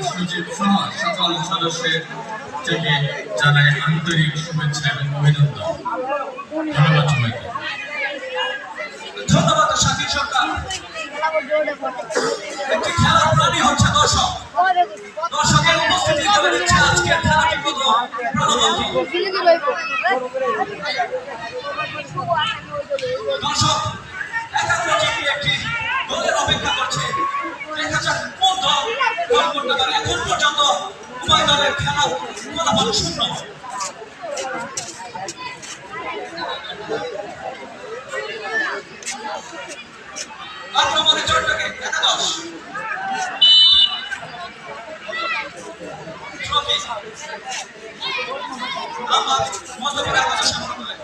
সচিব সহ সকল সদস্যের থেকে জানাই আন্তরিক শুভেচ্ছা এবং অভিনন্দন। ধন্যবাদ সবাইকে। ধন্যবাদ শাকিব সরকার। একটি খেলার প্রাণী হচ্ছে দর্শক। দর্শকের উপস্থিতি বলে দিচ্ছে আজকের খেলাটি কত প্রাণবন্তী। দর্শক একাগ্রচিত্তে একটি দলের অপেক্ষা করছে। দেখা যাক কোন দল গোল করতে পারে। এখন পর্যন্ত উভয় দলের খেলা ফলাফল শূন্য। আক্রমণে জয়টাকে একাদশ ট্রফি আমার মধ্যপুর একাদশ সামনে